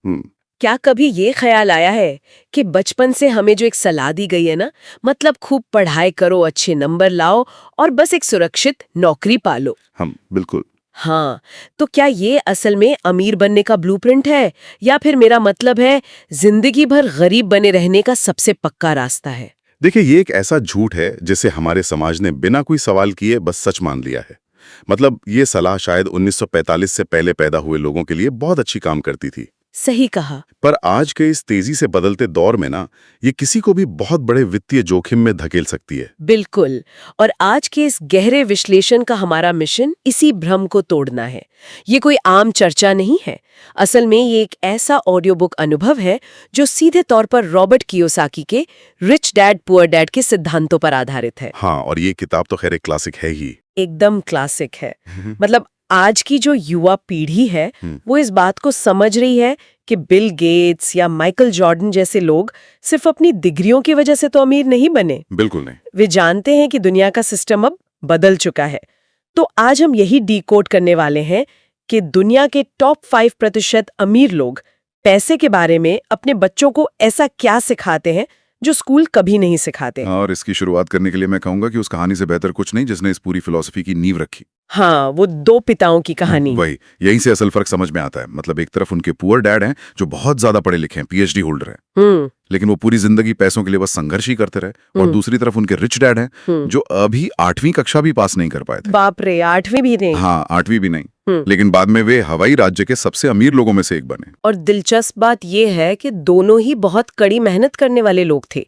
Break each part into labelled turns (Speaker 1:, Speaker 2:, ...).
Speaker 1: हम्म।
Speaker 2: क्या कभी ये ख्याल आया है कि बचपन से हमें जो एक सलाह दी गई है ना, मतलब खूब पढ़ाई करो, अच्छे नंबर लाओ और बस एक सुरक्षित नौकरी पालो।
Speaker 1: हम बिल्कुल।
Speaker 2: हाँ, तो क्या ये असल में अमीर बनने का ब्लूप्रिंट है, या फिर मेरा मतलब है जिंदगी भर गरीब बने रहने का सबसे पक्का रास्ता है?
Speaker 1: देखिए, ये एक ऐसा झूठ है जिसे हमारे समाज ने बिना कोई सवाल किए बस सच मान लिया है। मतलब ये सलाह शायद 1945 से पहले पैदा हुए लोगों के लिए बहुत अच्छी काम करती थी।
Speaker 2: सही कहा।
Speaker 1: पर आज के इस तेजी से बदलते दौर में ना, ये किसी को भी बहुत बड़े वित्तीय जोखिम में धकेल सकती है।
Speaker 2: बिल्कुल। और आज के इस गहरे विश्लेषण का हमारा मिशन इसी भ्रम को तोड़ना है। ये कोई आम चर्चा नहीं है। असल में ये एक ऐसा ऑडियो बुक अनुभव है जो सीधे तौर पर रॉबर्ट कियोसाकी के रिच डैड पुअर डैड के सिद्धांतों पर आधारित है।
Speaker 1: हाँ, और ये किताब तो खैर एक क्लासिक है ही।
Speaker 2: एकदम क्लासिक है। मतलब आज की जो युवा पीढ़ी है वो इस बात को समझ रही है कि बिल गेट्स या माइकल जॉर्डन जैसे लोग सिर्फ अपनी डिग्रियों की वजह से तो अमीर नहीं बने।
Speaker 1: बिल्कुल नहीं।
Speaker 2: वे जानते हैं कि दुनिया का सिस्टम अब बदल चुका है। तो आज हम यही डिकोड करने वाले हैं कि दुनिया के टॉप 5% अमीर लोग पैसे के बारे में अपने बच्चों को ऐसा क्या सिखाते हैं जो स्कूल कभी नहीं सिखाते।
Speaker 3: और इसकी शुरुआत करने के लिए मैं कहूंगा कि उस कहानी से बेहतर कुछ नहीं जिसने इस पूरी फिलॉसफी की नींव रखी।
Speaker 2: हाँ, वो दो पिताओं की कहानी।
Speaker 3: वही, यहीं से असल फर्क समझ में आता है। मतलब एक तरफ उनके पुअर डैड हैं जो बहुत ज्यादा पढ़े लिखे हैं, पीएचडी होल्डर हैं, लेकिन वो पूरी जिंदगी पैसों के लिए बस संघर्ष ही करते रहे। और दूसरी तरफ उनके रिच डैड हैं जो अभी 8वीं कक्षा भी पास नहीं कर पाए थे।
Speaker 2: बाप रे, 8वीं भी नहीं?
Speaker 3: हाँ, 8वीं भी नहीं, लेकिन बाद में वे हवाई राज्य के सबसे अमीर लोगों में से एक बने।
Speaker 2: और दिलचस्प बात यह है कि दोनों ही बहुत कड़ी मेहनत करने वाले लोग थे,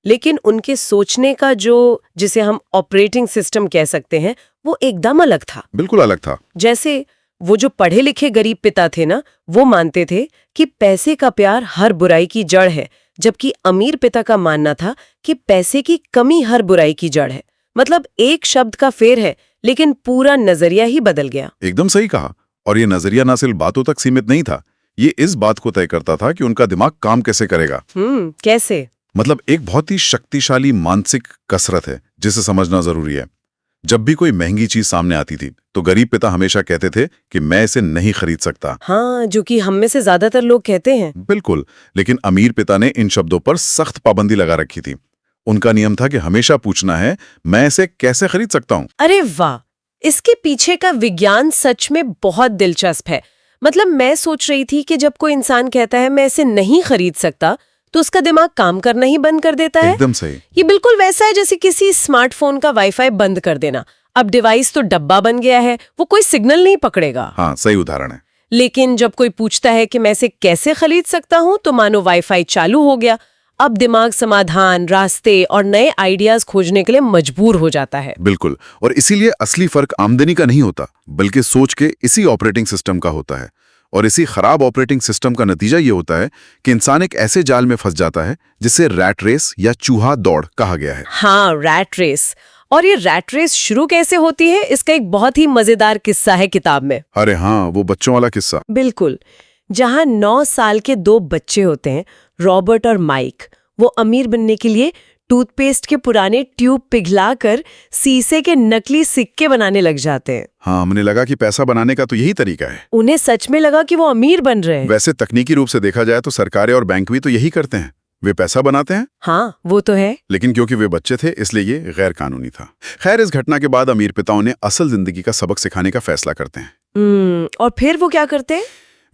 Speaker 2: लेकिन उनके सोचने का जो, जिसे हम ऑपरेटिंग सिस्टम कह सकते हैं, वो एकदम अलग था।
Speaker 3: बिल्कुल अलग था।
Speaker 2: जैसे वो जो पढ़े लिखे गरीब पिता थे ना, वो मानते थे कि पैसे का प्यार हर बुराई की जड़ है, जबकि अमीर पिता का मानना था कि पैसे की कमी हर बुराई की जड़ है। मतलब एक शब्द का फेर है, लेकिन पूरा नजरिया ही बदल गया।
Speaker 3: एकदम सही कहा। और ये नजरिया न सिर्फ बातों तक सीमित नहीं था, ये इस बात को तय करता था कि उनका दिमाग काम कैसे करेगा।
Speaker 2: कैसे?
Speaker 3: मतलब एक बहुत ही शक्तिशाली मानसिक कसरत है जिसे समझना जरूरी है। जब भी कोई महंगी चीज सामने आती थी तो गरीब पिता हमेशा कहते थे कि मैं इसे नहीं खरीद सकता।
Speaker 2: हाँ, जो कि हम में से ज्यादातर लोग कहते हैं।
Speaker 3: बिल्कुल, लेकिन अमीर पिता ने इन शब्दों पर सख्त पाबंदी लगा रखी थी। उनका नियम था कि हमेशा पूछना है, मैं इसे कैसे खरीद सकता हूँ।
Speaker 2: अरे वाह, इसके पीछे का विज्ञान सच में बहुत दिलचस्प है। मतलब मैं सोच रही थी कि जब कोई इंसान कहता है मैं इसे नहीं खरीद सकता, तो उसका दिमाग काम करना ही बंद कर देता है।
Speaker 3: एकदम सही।
Speaker 2: ये बिल्कुल वैसा है जैसे किसी स्मार्टफोन का वाईफाई बंद कर देना। अब डिवाइस तो डब्बा बन गया है, वो कोई सिग्नल नहीं पकड़ेगा।
Speaker 3: हाँ, सही उदाहरण है।
Speaker 2: लेकिन जब कोई पूछता है कि मैं इसे कैसे खरीद सकता हूँ, तो मानो वाईफाई चालू हो गया। अब दिमाग समाधान, रास्ते और नए आइडियाज खोजने के लिए मजबूर हो जाता है।
Speaker 3: बिल्कुल, और इसीलिए असली फर्क आमदनी का नहीं होता, बल्कि सोच के इसी ऑपरेटिंग सिस्टम का होता है। और इसी खराब ऑपरेटिंग सिस्टम का नतीजा ये होता है कि इंसान एक ऐसे जाल में फंस जाता है जिसे रैट रेस या चूहा दौड़ कहा गया है।
Speaker 2: हाँ, रैट रेस। और ये रैट रेस शुरू कैसे होती है, इसका एक बहुत ही मजेदार किस्सा है किताब में।
Speaker 3: अरे हाँ, वो बच्चों वाला किस्सा।
Speaker 2: बिल्कुल, जहाँ 9 साल के 2 बच्चे होते हैं, रॉबर्ट और माइक। वो अमीर बनने के लिए टूथपेस्ट के पुराने ट्यूब पिघलाकर शीशे के नकली सिक्के बनाने लग जाते हैं।
Speaker 3: हाँ, हमने लगा कि पैसा बनाने का तो यही तरीका है।
Speaker 2: उन्हें सच में लगा कि वो अमीर बन रहे हैं।
Speaker 3: वैसे तकनीकी रूप से देखा जाए तो सरकारें और बैंक भी तो यही करते हैं, वे पैसा बनाते हैं।
Speaker 2: हाँ, वो तो है।
Speaker 3: लेकिन क्योंकि वे बच्चे थे इसलिए ये गैर कानूनी था। खैर, इस घटना के बाद अमीर पिताओं ने असल जिंदगी का सबक सिखाने का फैसला करते हैं।
Speaker 2: और फिर वो क्या करते हैं?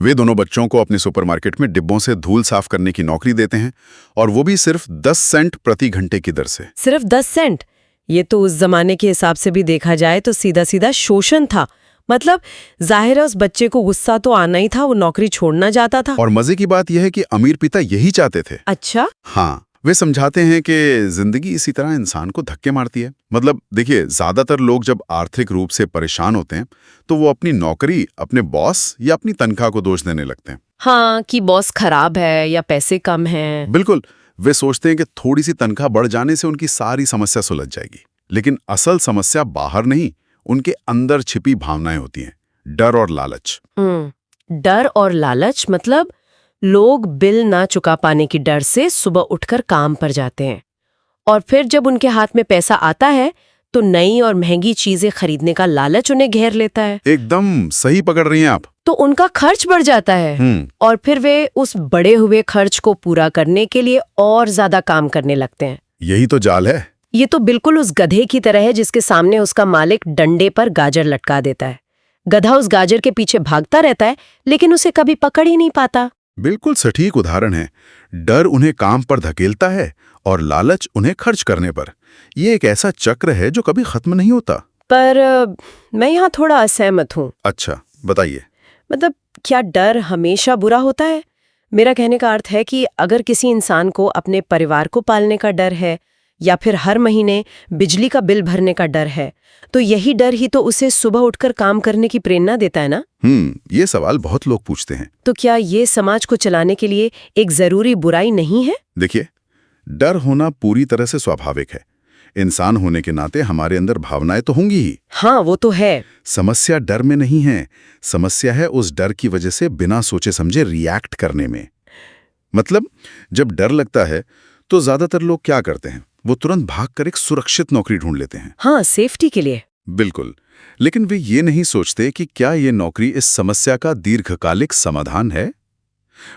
Speaker 3: वे दोनों बच्चों को अपने सुपरमार्केट में डिब्बों से धूल साफ करने की नौकरी देते हैं, और वो भी सिर्फ 10 सेंट प्रति घंटे की दर से।
Speaker 2: सिर्फ 10 सेंट? ये तो उस जमाने के हिसाब से भी देखा जाए तो सीधा सीधा शोषण था। मतलब जाहिर है उस बच्चे को गुस्सा तो आना ही था, वो नौकरी छोड़ना चाहता था।
Speaker 3: और मजे की बात यह है कि अमीर पिता यही चाहते थे।
Speaker 2: अच्छा?
Speaker 3: हाँ, वे समझाते हैं कि जिंदगी इसी तरह इंसान को धक्के मारती है। मतलब देखिए, ज्यादातर लोग जब आर्थिक रूप से परेशान होते हैं तो वो अपनी नौकरी, अपने बॉस या अपनी तनख्वाह को दोष देने लगते हैं।
Speaker 2: हाँ, कि बॉस खराब है या पैसे कम हैं।
Speaker 3: बिल्कुल, वे सोचते हैं कि थोड़ी सी तनख्वाह बढ़ जाने से उनकी सारी समस्या सुलझ जाएगी। लेकिन असल समस्या बाहर नहीं, उनके अंदर छिपी भावनाएं होती हैं, डर और लालच।
Speaker 2: डर और लालच मतलब लोग बिल ना चुका पाने की डर से सुबह उठकर काम पर जाते हैं, और फिर जब उनके हाथ में पैसा आता है तो नई और महंगी चीजें खरीदने का लालच उन्हें घेर लेता है।
Speaker 3: एकदम सही पकड़ रही हैं आप।
Speaker 2: तो उनका खर्च बढ़ जाता है और फिर वे उस बढ़े हुए खर्च को पूरा करने के लिए और ज्यादा काम करने लगते हैं।
Speaker 3: यही तो जाल है।
Speaker 2: ये तो बिल्कुल उस गधे की तरह है जिसके सामने उसका मालिक डंडे पर गाजर लटका देता है। गधा उस गाजर के पीछे भागता रहता है लेकिन उसे कभी पकड़ ही नहीं पाता।
Speaker 3: बिल्कुल सटीक उदाहरण है। डर उन्हें काम पर धकेलता है और लालच उन्हें खर्च करने पर। ये एक ऐसा चक्र है जो कभी खत्म नहीं होता।
Speaker 2: पर मैं यहाँ थोड़ा असहमत हूँ।
Speaker 3: अच्छा, बताइए।
Speaker 2: मतलब क्या डर हमेशा बुरा होता है? मेरा कहने का अर्थ है कि अगर किसी इंसान को अपने परिवार को पालने का डर है या फिर हर महीने बिजली का बिल भरने का डर है, तो यही डर ही तो उसे सुबह उठकर काम करने की प्रेरणा देता है ना?
Speaker 3: ये सवाल बहुत लोग पूछते हैं।
Speaker 2: तो क्या ये समाज को चलाने के लिए एक जरूरी बुराई नहीं है?
Speaker 3: देखिए, डर होना पूरी तरह से स्वाभाविक है। इंसान होने के नाते हमारे अंदर भावनाएं तो होंगी ही।
Speaker 2: हाँ, वो तो है।
Speaker 3: समस्या डर में नहीं है, समस्या है उस डर की वजह से बिना सोचे समझे रिएक्ट करने में। मतलब जब डर लगता है तो ज्यादातर लोग क्या करते हैं, वो तुरंत भागकर एक सुरक्षित नौकरी ढूंढ लेते हैं।
Speaker 2: हाँ, सेफ्टी के लिए।
Speaker 3: बिल्कुल, लेकिन वे ये नहीं सोचते कि क्या ये नौकरी इस समस्या का दीर्घकालिक समाधान है।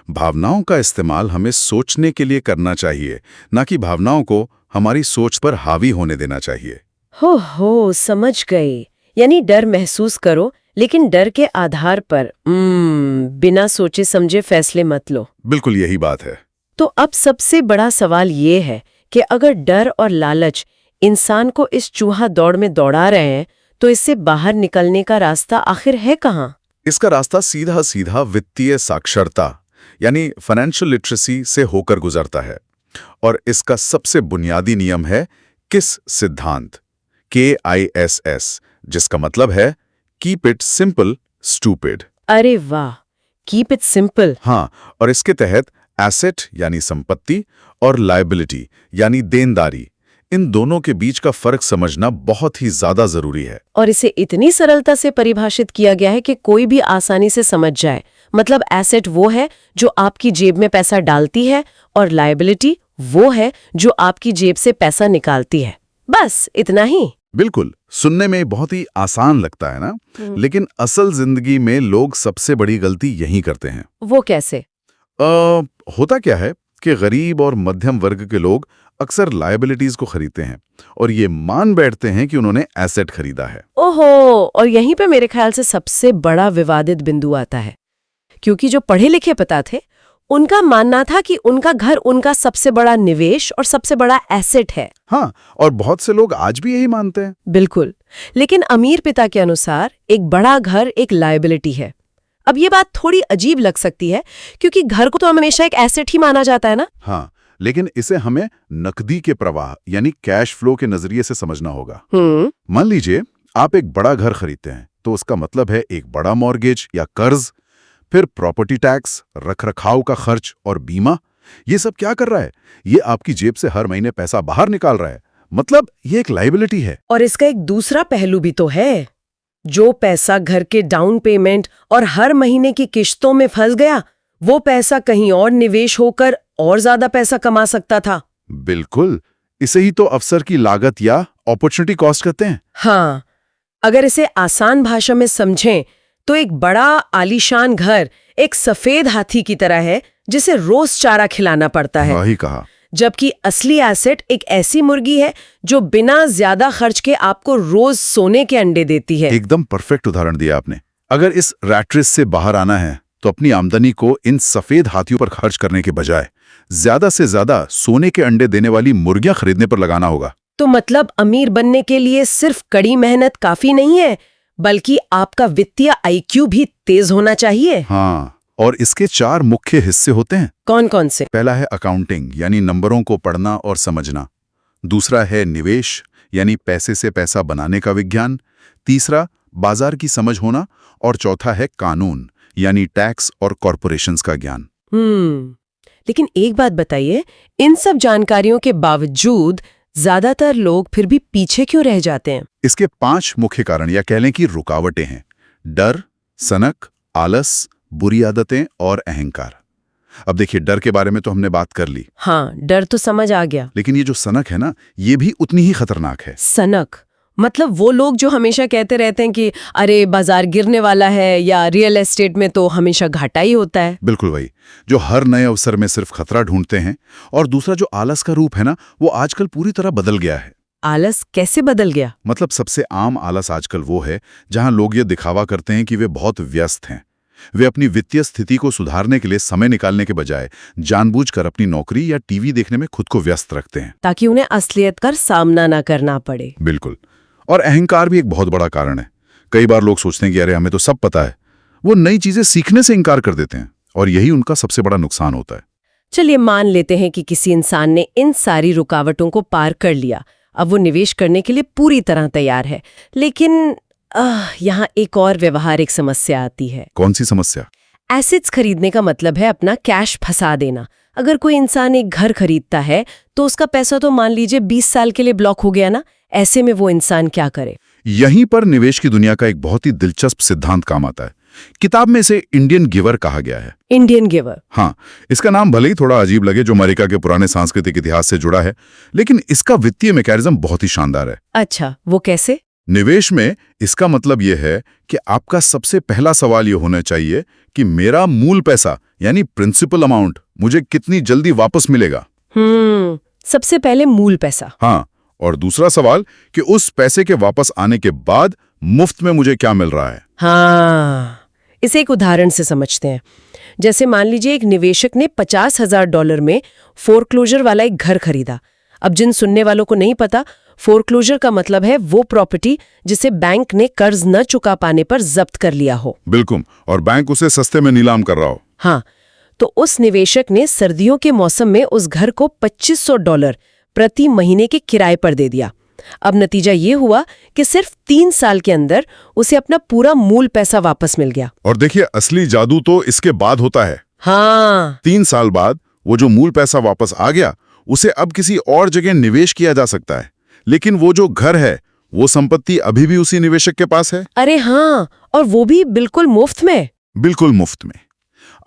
Speaker 3: भावनाओं का इस्तेमाल हमें सोचने के लिए करना चाहिए, ना कि भावनाओं को हमारी सोच पर हावी होने देना चाहिए।
Speaker 2: हो, समझ गई। यानी डर महसूस करो लेकिन डर के आधार पर बिना सोचे समझे फैसले मत लो।
Speaker 3: बिल्कुल यही बात है।
Speaker 2: तो अब सबसे बड़ा सवाल ये है कि अगर डर और लालच इंसान को इस चूहा दौड़ में दौड़ा रहे हैं, तो इससे बाहर निकलने का रास्ता आखिर है कहाँ?
Speaker 3: इसका रास्ता सीधा सीधा वित्तीय साक्षरता यानी फाइनेंशियल लिटरेसी से होकर गुजरता है। और इसका सबसे बुनियादी नियम है किस सिद्धांत, KISS, जिसका मतलब है कीप इट सिंपल स्टूपिड।
Speaker 2: अरे वाह, कीप इट सिंपल।
Speaker 3: हाँ, और इसके तहत एसेट यानी संपत्ति और लायबिलिटी यानी देनदारी, इन दोनों के बीच का फर्क समझना बहुत ही ज्यादा जरूरी है।
Speaker 2: और इसे इतनी सरलता से परिभाषित किया गया है कि कोई भी आसानी से समझ जाए। मतलब एसेट वो है जो आपकी जेब में पैसा डालती है और लायबिलिटी वो है जो आपकी जेब से पैसा निकालती है। बस इतना ही।
Speaker 3: बिल्कुल, सुनने में बहुत ही आसान लगता है ना, लेकिन असल जिंदगी में लोग सबसे बड़ी गलती यही करते हैं।
Speaker 2: वो कैसे?
Speaker 3: होता क्या है कि गरीब और मध्यम वर्ग के लोग अक्सर लायबिलिटीज को खरीदते हैं और ये मान बैठते हैं कि उन्होंने एसेट खरीदा है।
Speaker 2: ओहो, और यहीं पे मेरे ख्याल से सबसे बड़ा विवादित बिंदु आता है, क्योंकि जो पढ़े लिखे पता थे उनका मानना था कि उनका घर उनका सबसे बड़ा निवेश और सबसे बड़ा एसेट है।
Speaker 3: हाँ, और बहुत से लोग आज भी यही मानते हैं।
Speaker 2: बिल्कुल, लेकिन अमीर पिता के अनुसार एक बड़ा घर एक लायबिलिटी है। अब ये बात थोड़ी अजीब लग सकती है क्योंकि घर को तो हमेशा एक एसेट ही माना जाता है ना।
Speaker 3: हाँ, लेकिन इसे हमें नकदी के प्रवाह यानी कैश फ्लो के नजरिए से समझना होगा। मान लीजिए आप एक बड़ा घर खरीदते हैं, तो उसका मतलब है एक बड़ा मॉर्गेज या कर्ज, फिर प्रॉपर्टी टैक्स, रखरखाव का खर्च और बीमा। ये सब क्या कर रहा है? ये आपकी जेब से हर महीने पैसा बाहर निकाल रहा है। मतलब ये एक लायबिलिटी है।
Speaker 2: और इसका एक दूसरा पहलू भी तो है। जो पैसा घर के डाउन पेमेंट और हर महीने की किश्तों में फंस गया, वो पैसा कहीं और निवेश होकर और ज्यादा पैसा कमा सकता था।
Speaker 3: बिल्कुल, इसे ही तो अवसर की लागत या अपॉर्चुनिटी कॉस्ट कहते हैं।
Speaker 2: हाँ, अगर इसे आसान भाषा में समझें तो एक बड़ा आलीशान घर एक सफेद हाथी की तरह है जिसे रोज चारा खिलाना पड़ता है।
Speaker 3: वही कहा।
Speaker 2: जबकि असली एसेट एक ऐसी मुर्गी है जो बिना ज्यादा खर्च के आपको रोज सोने के अंडे देती है।
Speaker 3: एकदम परफेक्ट उदाहरण दिया आपने। अगर इस रैट रेस से बाहर आना है तो अपनी आमदनी को इन सफेद हाथियों पर खर्च करने के बजाय ज्यादा से ज्यादा सोने के अंडे देने वाली मुर्गियां खरीदने पर लगाना होगा।
Speaker 2: तो मतलब अमीर बनने के लिए सिर्फ कड़ी मेहनत काफी नहीं है, बल्कि आपका वित्तीय IQ भी तेज होना चाहिए।
Speaker 3: हाँ, और इसके 4 मुख्य हिस्से होते हैं।
Speaker 2: कौन कौन से?
Speaker 3: पहला है अकाउंटिंग यानी नंबरों को पढ़ना और समझना। दूसरा है निवेश यानी पैसे से पैसा बनाने का विज्ञान। तीसरा बाजार की समझ होना। और चौथा है कानून यानी टैक्स और कॉरपोरेशंस का ज्ञान।
Speaker 2: लेकिन एक बात बताइए, इन सब जानकारियों के बावजूद ज्यादातर लोग फिर भी पीछे क्यों रह जाते हैं?
Speaker 3: इसके 5 मुख्य कारण या कह लें कि रुकावटें हैं। डर, सनक, आलस, बुरी आदतें और अहंकार। अब देखिए, डर के बारे में तो हमने बात कर ली।
Speaker 2: हाँ, डर तो समझ आ गया।
Speaker 3: लेकिन ये जो सनक है ना, ये भी उतनी ही खतरनाक है।
Speaker 2: सनक मतलब वो लोग जो हमेशा कहते रहते हैं कि अरे बाजार गिरने वाला है या रियल एस्टेट में तो हमेशा घाटा ही होता है।
Speaker 3: बिल्कुल वही, जो हर नए अवसर में सिर्फ खतरा ढूंढते हैं। और दूसरा जो आलस का रूप है ना, वो आजकल पूरी तरह बदल गया है।
Speaker 2: आलस कैसे बदल गया?
Speaker 3: मतलब सबसे आम आलस आजकल वो है जहां लोग ये दिखावा करते हैं कि वे बहुत व्यस्त हैं। वे अपनी वित्तीय स्थिति को सुधारने के लिए समय निकालने के बजाय जानबूझकर अपनी नौकरी या टीवी देखने में खुद को व्यस्त रखते हैं,
Speaker 2: ताकि उन्हें असलियत का सामना ना करना पड़े।
Speaker 3: बिल्कुल। और अहंकार भी एक बहुत बड़ा कारण है। कई बार लोग सोचते हैं कि अरे हमें तो सब पता है। वो नई चीजें सीखने से इनकार कर देते हैं, और यही उनका सबसे बड़ा नुकसान होता है।
Speaker 2: चलिए मान लेते हैं कि किसी इंसान ने इन सारी रुकावटों को पार कर लिया, अब वो निवेश करने के लिए पूरी तरह तैयार है। लेकिन यहाँ एक और व्यवहारिक समस्या आती है।
Speaker 3: कौन सी समस्या?
Speaker 2: एसेट्स खरीदने का मतलब है अपना कैश फंसा देना। अगर कोई इंसान एक घर खरीदता है तो उसका पैसा तो मान लीजिए 20 साल के लिए ब्लॉक हो गया ना। ऐसे में वो इंसान क्या करे?
Speaker 3: यहीं पर निवेश की दुनिया का एक बहुत ही दिलचस्प सिद्धांत काम आता है। किताब में इसे इंडियन गिवर कहा गया है।
Speaker 2: Indian giver?
Speaker 3: हाँ, इसका नाम भले ही थोड़ा अजीब लगे, जो अमेरिका के पुराने सांस्कृतिक इतिहास से जुड़ा है, लेकिन इसका वित्तीय मैकेनिज्म बहुत ही शानदार है।
Speaker 2: अच्छा, वो कैसे?
Speaker 3: निवेश में इसका मतलब यह है कि आपका सबसे पहला सवाल यह होना चाहिए कि मेरा मूल पैसा यानी प्रिंसिपल अमाउंट मुझे कितनी जल्दी वापस मिलेगा।
Speaker 2: सबसे पहले मूल पैसा।
Speaker 3: हाँ, और दूसरा सवाल कि उस पैसे के वापस आने के बाद मुफ्त में मुझे क्या मिल रहा है।
Speaker 2: हाँ, इसे एक उदाहरण से समझते हैं। जैसे मान लीजिए एक निवेशक ने $50,000 में फोरक्लोजर वाला एक घर खरीदा। अब जिन सुनने वालों को नहीं पता, फोरक्लोजर का मतलब है वो प्रॉपर्टी जिसे बैंक ने कर्ज न चुका पाने पर जब्त कर लिया हो।
Speaker 3: बिल्कुल, और बैंक उसे सस्ते में नीलाम कर रहा हो।
Speaker 2: हाँ, तो उस निवेशक ने सर्दियों के मौसम में उस घर को $2500 प्रति महीने के किराए पर दे दिया। अब नतीजा ये हुआ कि सिर्फ 3 साल के अंदर उसे अपना पूरा मूल पैसा वापस मिल गया।
Speaker 3: और देखिए, असली जादू तो इसके बाद होता है।
Speaker 2: हाँ,
Speaker 3: 3 साल बाद वो जो मूल पैसा वापस आ गया, उसे अब किसी और जगह निवेश किया जा सकता है, लेकिन वो जो घर है, वो संपत्ति अभी भी उसी निवेशक के पास है।
Speaker 2: अरे हाँ, और वो भी बिल्कुल मुफ्त में।
Speaker 3: बिल्कुल मुफ्त में।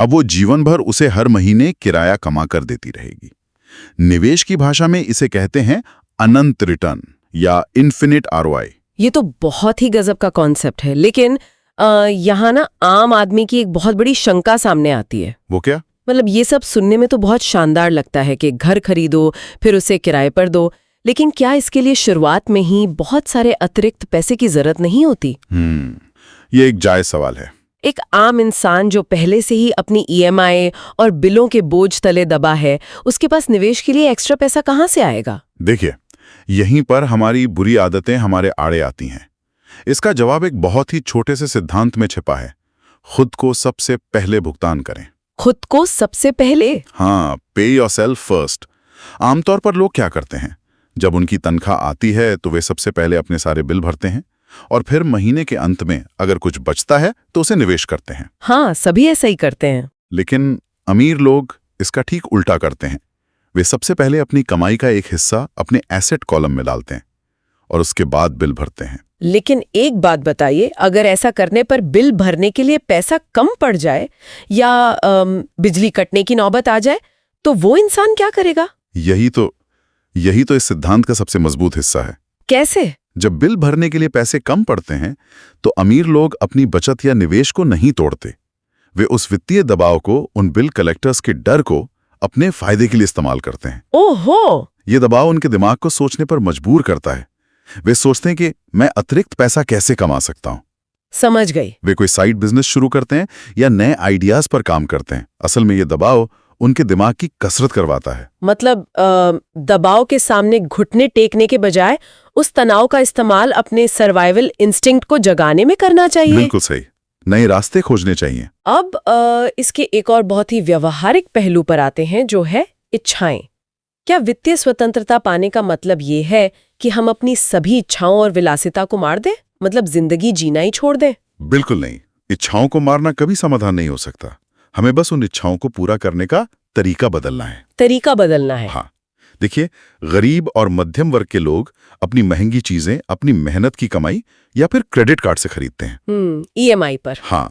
Speaker 3: अब वो जीवन भर उसे हर महीने किराया कमा कर देती रहेगी। निवेश की भाषा में इसे कहते हैं अनंत रिटर्न या इन्फिनिट आरओआई।
Speaker 2: ये तो बहुत ही गजब का कॉन्सेप्ट है, लेकिन यहाँ ना आम आदमी की एक बहुत बड़ी शंका सामने आती है।
Speaker 3: वो क्या?
Speaker 2: मतलब ये सब सुनने में तो बहुत शानदार लगता है कि घर खरीदो फिर उसे किराए पर दो, लेकिन क्या इसके लिए शुरुआत में ही बहुत सारे अतिरिक्त पैसे की जरूरत नहीं होती?
Speaker 3: ये एक जायज सवाल है।
Speaker 2: एक आम इंसान जो पहले से ही अपनी ईएमआई और बिलों के बोझ तले दबा है, उसके पास निवेश के लिए एक्स्ट्रा पैसा कहाँ से आएगा?
Speaker 3: देखिए, यहीं पर हमारी बुरी आदतें हमारे आड़े आती हैं। इसका जवाब एक बहुत ही छोटे से सिद्धांत में छिपा है। खुद को सबसे पहले भुगतान करें।
Speaker 2: खुद को सबसे पहले?
Speaker 3: हाँ, पे योरसेल्फ फर्स्ट। आमतौर पर लोग क्या करते हैं, जब उनकी तनख्वाह आती है तो वे सबसे पहले अपने सारे बिल भरते हैं, और फिर महीने के अंत में अगर कुछ बचता है तो उसे निवेश करते हैं।
Speaker 2: हाँ, सभी ऐसा ही करते हैं।
Speaker 3: लेकिन अमीर लोग इसका ठीक उल्टा करते हैं। वे सबसे पहले अपनी कमाई का एक हिस्सा अपने एसेट कॉलम में डालते हैं और उसके बाद बिल भरते हैं।
Speaker 2: लेकिन एक बात बताइए, अगर ऐसा करने पर बिल भरने के लिए पैसा कम पड़ जाए या बिजली कटने की नौबत आ जाए, तो वो इंसान क्या करेगा? यही
Speaker 3: तो इस सिद्धांत का सबसे मजबूत हिस्सा है।
Speaker 2: कैसे?
Speaker 3: जब बिल भरने के लिए पैसे कम पड़ते हैं तो अमीर लोग अपनी बचत या निवेश को नहीं तोड़ते। वे उस वित्तीय दबाव को, उन बिल कलेक्टर्स के डर को अपने फायदे के लिए इस्तेमाल करते हैं।
Speaker 2: ओहो!
Speaker 3: ये दबाव उनके दिमाग को सोचने पर मजबूर करता है। वे सोचते हैं कि मैं अतिरिक्त पैसा कैसे कमा सकता हूं।
Speaker 2: समझ गई।
Speaker 3: वे कोई साइड बिजनेस शुरू करते हैं या नए आइडियाज पर काम करते हैं। असल में ये दबाव उनके दिमाग की कसरत करवाता है।
Speaker 2: मतलब दबाव के सामने घुटने टेकने के बजाय उस तनाव का इस्तेमाल अपने सर्वाइवल इंस्टिंक्ट को जगाने में करना चाहिए।
Speaker 3: बिल्कुल सही। नए रास्ते खोजने चाहिए।
Speaker 2: अब इसके एक और बहुत ही व्यवहारिक पहलू पर आते हैं, जो है इच्छाएं। क्या वित्तीय स्वतंत्रता पाने का मतलब ये है कि हम अपनी सभी इच्छाओं और विलासिता को मार दें, मतलब जिंदगी जीना ही छोड़ दें?
Speaker 3: बिल्कुल नहीं। इच्छाओं को मारना कभी समाधान नहीं हो सकता। हमें बस उन इच्छाओं को पूरा करने का तरीका बदलना है।
Speaker 2: तरीका बदलना है।
Speaker 3: हाँ, देखिए, गरीब और मध्यम वर्ग के लोग अपनी महंगी चीजें अपनी मेहनत की कमाई या फिर क्रेडिट कार्ड से खरीदते हैं।
Speaker 2: ईएमआई पर।
Speaker 3: हाँ,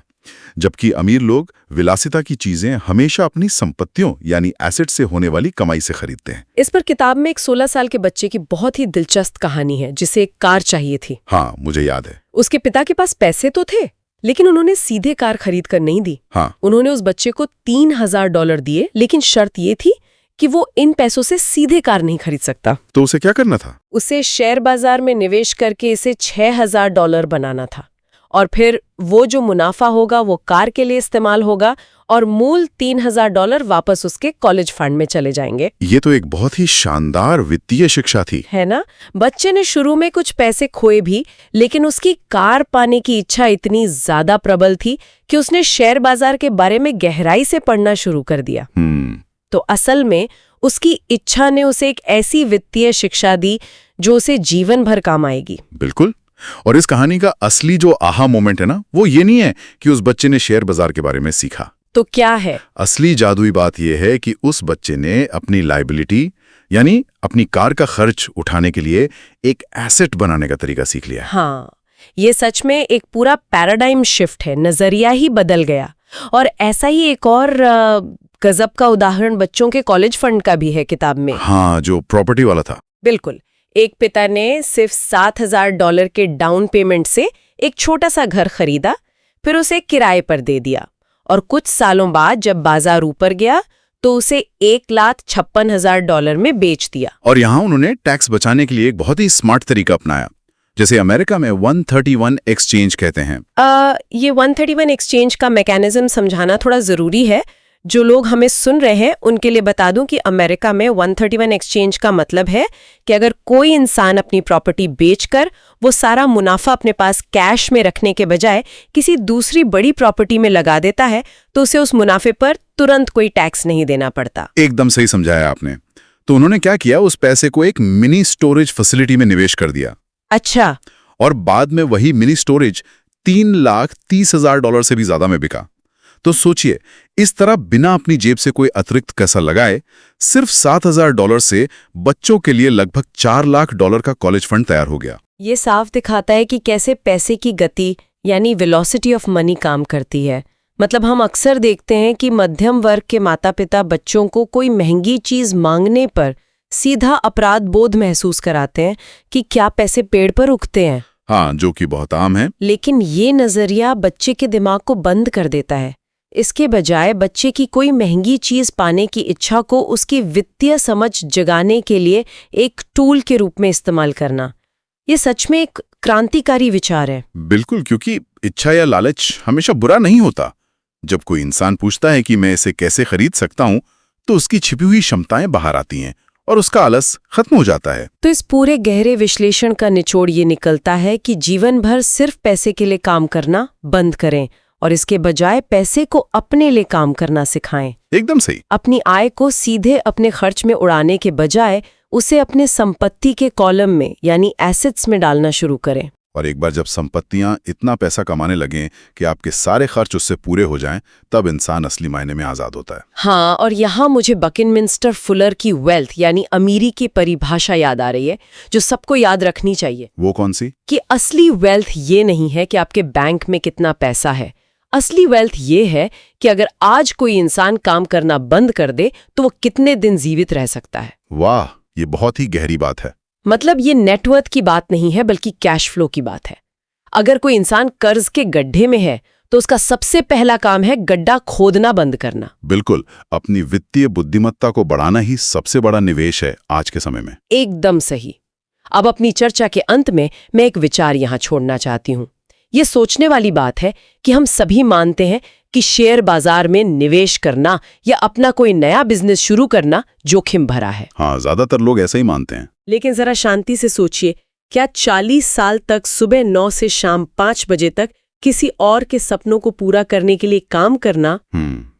Speaker 3: जबकि अमीर लोग विलासिता की चीजें हमेशा अपनी संपत्तियों यानी एसेट से होने वाली कमाई से खरीदते हैं।
Speaker 2: इस पर किताब में एक 16 साल के बच्चे की बहुत ही दिलचस्प कहानी है, जिसे एक कार चाहिए थी।
Speaker 3: हाँ, मुझे याद है।
Speaker 2: उसके पिता के पास पैसे तो थे, लेकिन उन्होंने सीधे कार खरीद कर नहीं दी।
Speaker 3: हाँ,
Speaker 2: उन्होंने उस बच्चे को $3000 दिए, लेकिन शर्त ये थी कि वो इन पैसों से सीधे कार नहीं खरीद सकता।
Speaker 3: तो उसे क्या करना था?
Speaker 2: उसे शेयर बाजार में निवेश करके इसे $6000 बनाना था, और फिर वो जो मुनाफा होगा वो कार के लिए इस्तेमाल होगा और मूल $3000 वापस उसके कॉलेज फंड में चले जाएंगे।
Speaker 3: ये तो एक बहुत ही शानदार वित्तीय शिक्षा थी।
Speaker 2: है ना? बच्चे ने शुरू में कुछ पैसे खोए भी, लेकिन उसकी कार पाने की इच्छा इतनी ज्यादा प्रबल थी कि उसने शेयर बाजार के बारे में गहराई से पढ़ना शुरू कर दिया। तो असल में उसकी इच्छा ने उसे एक ऐसी वित्तीय शिक्षा दी जो उसे जीवन भर काम आएगी।
Speaker 3: बिल्कुल। और इस कहानी का असली जो आहा मोमेंट है ना, वो ये नहीं है कि उस बच्चे ने शेयर बाजार के बारे में सीखा।
Speaker 2: तो क्या है?
Speaker 3: असली जादुई बात यह है कि उस बच्चे ने अपनी लायबिलिटी यानी अपनी कार का खर्च उठाने के लिए एक एसेट बनाने का तरीका सीख लिया।
Speaker 2: हाँ, ये सच में एक पूरा पैराडाइम शिफ्ट है, नजरिया ही बदल गया। और ऐसा ही एक और गजब का उदाहरण बच्चों के कॉलेज फंड का भी है किताब में।
Speaker 3: हाँ, जो प्रॉपर्टी वाला था।
Speaker 2: बिल्कुल। एक पिता ने सिर्फ $7000 के डाउन पेमेंट से एक छोटा सा घर खरीदा, फिर उसे किराए पर दे दिया, और कुछ सालों बाद जब बाजार ऊपर गया तो उसे $1,56,000 में बेच दिया।
Speaker 3: और यहाँ उन्होंने टैक्स बचाने के लिए एक बहुत ही स्मार्ट तरीका अपनाया, जैसे अमेरिका में 131 एक्सचेंज कहते हैं।
Speaker 2: ये 131 एक्सचेंज का मैकेनिज्म समझाना थोड़ा जरूरी है। जो लोग हमें सुन रहे हैं उनके लिए बता दूं कि अमेरिका में 131 एक्सचेंज का मतलब है कि अगर कोई इंसान अपनी प्रॉपर्टी बेचकर वो सारा मुनाफा अपने पास कैश में रखने के बजाय किसी दूसरी बड़ी प्रॉपर्टी में लगा देता है, तो उसे उस मुनाफे पर तुरंत कोई टैक्स नहीं देना पड़ता।
Speaker 3: एकदम सही समझाया आपने। तो उन्होंने क्या किया, उस पैसे को एक मिनी स्टोरेज फैसिलिटी में निवेश कर दिया।
Speaker 2: अच्छा।
Speaker 3: और बाद में वही मिनी स्टोरेज $3,30,000 से भी ज्यादा में बिका। तो सोचिए, इस तरह बिना अपनी जेब से कोई अतिरिक्त पैसा लगाए सिर्फ $7,000 से बच्चों के लिए लगभग $4 लाख का कॉलेज फंड तैयार हो गया।
Speaker 2: ये साफ दिखाता है कि कैसे पैसे की गति यानी वेलोसिटी ऑफ मनी काम करती है। मतलब हम अक्सर देखते हैं कि मध्यम वर्ग के माता पिता बच्चों को कोई महंगी चीज मांगने पर सीधा अपराध बोध महसूस कराते हैं कि क्या पैसे पेड़ पर उगते हैं।
Speaker 3: हाँ, जो कि बहुत आम है।
Speaker 2: लेकिन ये नजरिया बच्चे के दिमाग को बंद कर देता है। इसके बजाय बच्चे की कोई महंगी चीज पाने की इच्छा को उसकी वित्तीय समझ जगाने के लिए एक टूल के रूप में इस्तेमाल करना, ये सच में एक क्रांतिकारी विचार है।
Speaker 3: बिल्कुल, क्योंकि इच्छा या लालच हमेशा बुरा नहीं होता। जब कोई इंसान पूछता है कि मैं इसे कैसे खरीद सकता हूं, तो उसकी छिपी हुई क्षमताएं बाहर आती हैं और उसका आलस खत्म हो जाता है।
Speaker 2: तो इस पूरे गहरे विश्लेषण का निचोड़ ये निकलता है कि जीवन भर सिर्फ पैसे के लिए काम करना बंद करें और इसके बजाय पैसे को अपने लिए काम करना सिखाएं।
Speaker 3: एकदम सही।
Speaker 2: अपनी आय को सीधे अपने खर्च में उड़ाने के बजाय उसे अपने संपत्ति के कॉलम में यानी एसेट्स में डालना शुरू करें।
Speaker 3: और एक बार जब संपत्तियां इतना पैसा कमाने लगें कि आपके सारे खर्च उससे पूरे हो जाएं, तब इंसान असली मायने में आजाद होता है।
Speaker 2: हाँ, और यहाँ मुझे बकिनमिंस्टर फुलर की वेल्थ यानी अमीरी की परिभाषा याद आ रही है, जो सबको याद रखनी चाहिए।
Speaker 3: वो कौन सी?
Speaker 2: कि असली वेल्थ ये नहीं है कि आपके बैंक में कितना पैसा है। असली वेल्थ ये है कि अगर आज कोई इंसान काम करना बंद कर दे तो वो कितने दिन जीवित रह सकता है।
Speaker 3: वाह, ये बहुत ही गहरी बात है।
Speaker 2: मतलब ये नेटवर्थ की बात नहीं है, बल्कि कैश फ्लो की बात है। अगर कोई इंसान कर्ज के गड्ढे में है तो उसका सबसे पहला काम है गड्ढा खोदना बंद करना।
Speaker 3: बिल्कुल, अपनी वित्तीय बुद्धिमत्ता को बढ़ाना ही सबसे बड़ा निवेश है आज के समय में।
Speaker 2: एकदम सही। अब अपनी चर्चा के अंत में मैं एक विचार यहाँ छोड़ना चाहती हूँ। ये सोचने वाली बात है कि हम सभी मानते हैं कि शेयर बाजार में निवेश करना या अपना कोई नया बिजनेस शुरू करना जोखिम भरा है।
Speaker 3: हाँ, ज्यादातर लोग ऐसा ही मानते हैं।
Speaker 2: लेकिन जरा शांति से सोचिए, क्या 40 साल तक सुबह 9 से शाम 5 बजे तक किसी और के सपनों को पूरा करने के लिए काम करना,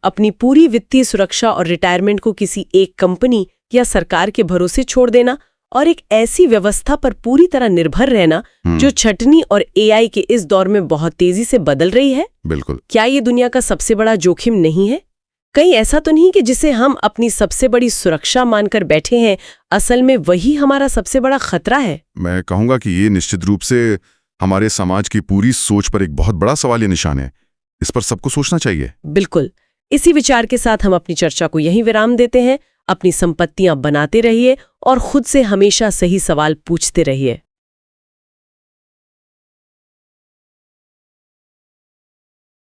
Speaker 2: अपनी पूरी वित्तीय सुरक्षा और रिटायरमेंट को किसी एक कंपनी या सरकार के भरोसे छोड़ देना और एक ऐसी व्यवस्था पर पूरी तरह निर्भर रहना जो छटनी और एआई के इस दौर में बहुत तेजी से बदल रही है?
Speaker 3: बिल्कुल।
Speaker 2: क्या ये दुनिया का सबसे बड़ा जोखिम नहीं है? कहीं ऐसा तो नहीं कि जिसे हम अपनी सबसे बड़ी सुरक्षा मानकर बैठे हैं, असल में वही हमारा सबसे बड़ा खतरा है?
Speaker 3: मैं कहूंगा कि ये निश्चित रूप से हमारे समाज की पूरी सोच पर एक बहुत बड़ा सवाल या निशान है इस पर सबको सोचना चाहिए।
Speaker 2: बिल्कुल। इसी विचार के साथ हम अपनी चर्चा को यहीं विराम देते हैं। अपनी संपत्तियां बनाते रहिए और खुद से हमेशा सही सवाल पूछते रहिए।